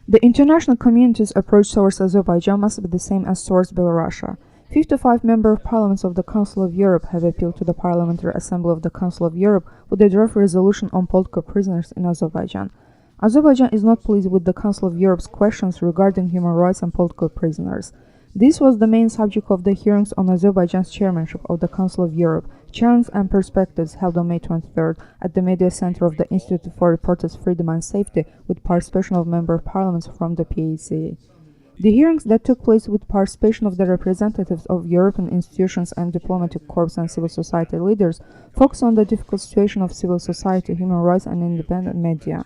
The international community's approach towards Azerbaijan must be the same as towards Belorussia. 55 member parliaments of the Council of Europe have appealed to the Parliamentary Assembly of the Council of Europe with a draft resolution on political prisoners in Azerbaijan. Azerbaijan is not pleased with the Council of Europe's questions regarding human rights and political prisoners. This was the main subject of the hearings on Azerbaijan's chairmanship of the Council of Europe, Challenges and Perspectives, held on May 23rd at the Media Center of the Institute for Reporters' Freedom and Safety with participation of member parliaments from the PAC. The hearings that took place with participation of the representatives of European institutions and diplomatic corps and civil society leaders focused on the difficult situation of civil society, human rights and independent media.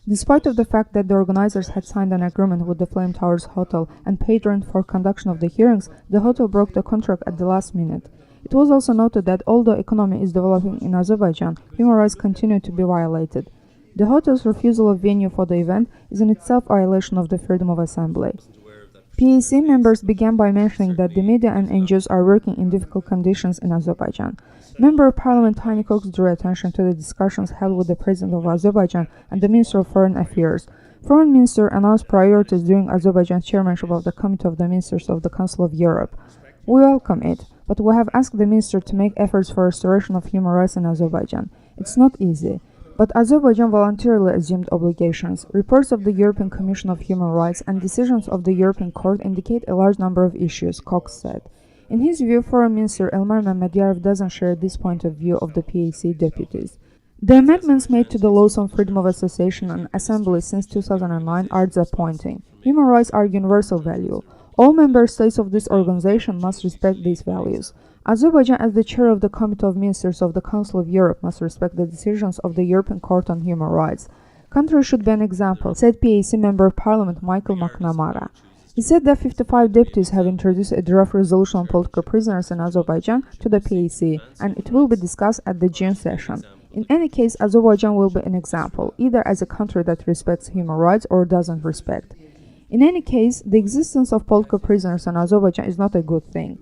Despite of the fact that the organizers had signed an agreement with the Flame Towers Hotel and paid rent for conduction of the hearings, the hotel broke the contract at the last minute. It was also noted that although economy is developing in Azerbaijan, human rights continue to be violated. The hotel's refusal of venue for the event is in itself a violation of the freedom of assembly. PAC members began by mentioning that the media and NGOs are working in difficult conditions in Azerbaijan. Member of Parliament Tiny Cox drew attention to the discussions held with the President of Azerbaijan and the Minister of Foreign Affairs. Foreign Minister announced priorities during Azerbaijan's chairmanship of the Committee of the Ministers of the Council of Europe. We welcome it, but we have asked the Minister to make efforts for restoration of human rights in Azerbaijan. It's not easy. But Azerbaijan voluntarily assumed obligations. Reports of the European Commission of Human Rights and decisions of the European Court indicate a large number of issues, Cox said. In his view, Foreign Minister Elmar Mehmediyarov doesn't share this point of view of the PAC deputies. The amendments made to the laws on freedom of association and assembly since 2009 are disappointing. Human rights are universal value. All member states of this organization must respect these values. Azerbaijan, as the chair of the Committee of Ministers of the Council of Europe, must respect the decisions of the European Court on Human Rights. Country should be an example, said PAC Member of Parliament Michael McNamara. He said that 55 deputies have introduced a draft resolution on political prisoners in Azerbaijan to the PAC, and it will be discussed at the June session. In any case, Azerbaijan will be an example, either as a country that respects human rights or doesn't respect. In any case, the existence of political prisoners in Azerbaijan is not a good thing.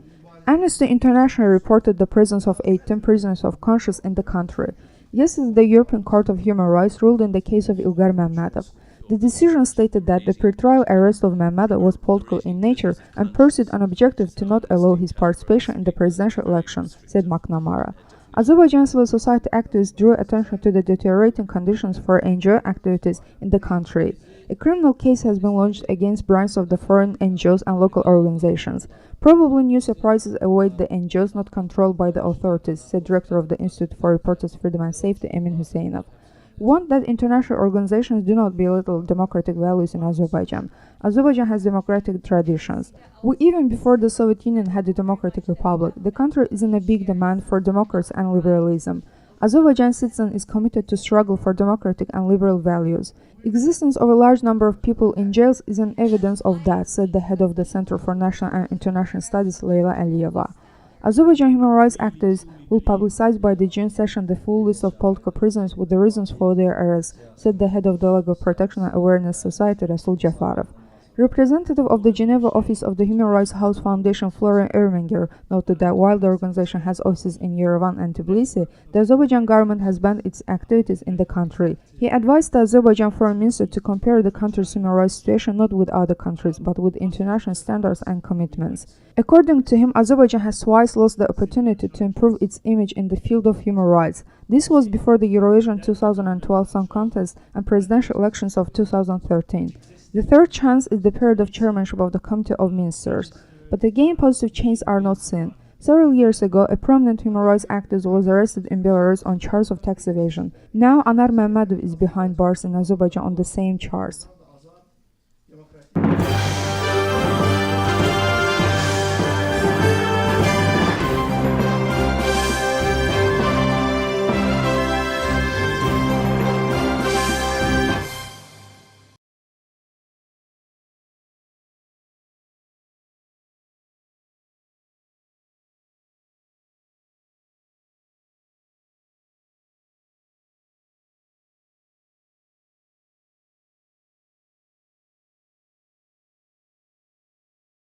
Amnesty International reported the presence of 18 prisoners of conscience in the country. Yesterday, the European Court of Human Rights ruled in the case of Ilgar Mammadov. The decision stated that the pre-trial arrest of Mammadov was political in nature and pursued an objective to not allow his participation in the presidential election, said McNamara. Azerbaijan civil society activists drew attention to the deteriorating conditions for NGO activities in the country. A criminal case has been launched against branches of the foreign NGOs and local organizations. Probably new surprises await the NGOs not controlled by the authorities, said Director of the Institute for Reporters' Freedom and Safety, Emin Husseinov. We want that international organizations do not belittle democratic values in Azerbaijan. Azerbaijan has democratic traditions. Even before the Soviet Union had a democratic republic, the country is in a big demand for democracy and liberalism. Azerbaijan citizen is committed to struggle for democratic and liberal values. Existence of a large number of people in jails is an evidence of that, said the head of the Center for National and International Studies, Leyla Aliyeva. Azerbaijan human rights activists will publicize by the June session the full list of political prisoners with the reasons for their arrest, said the head of the Legal Protection and Awareness Society, Rasul Jafarov. Representative of the Geneva office of the Human Rights House Foundation, Florian Erminger, noted that while the organization has offices in Yerevan and Tbilisi, the Azerbaijan government has banned its activities in the country. He advised the Azerbaijan foreign minister to compare the country's human rights situation not with other countries, but with international standards and commitments. According to him, Azerbaijan has twice lost the opportunity to improve its image in the field of human rights. This was before the Eurovision 2012 Song Contest and presidential elections of 2013. The third chance is the period of chairmanship of the Committee of Ministers. But again, positive changes are not seen. Several years ago, a prominent human rights activist was arrested in Belarus on charges of tax evasion. Now, Anar Mammadov is behind bars in Azerbaijan on the same charge.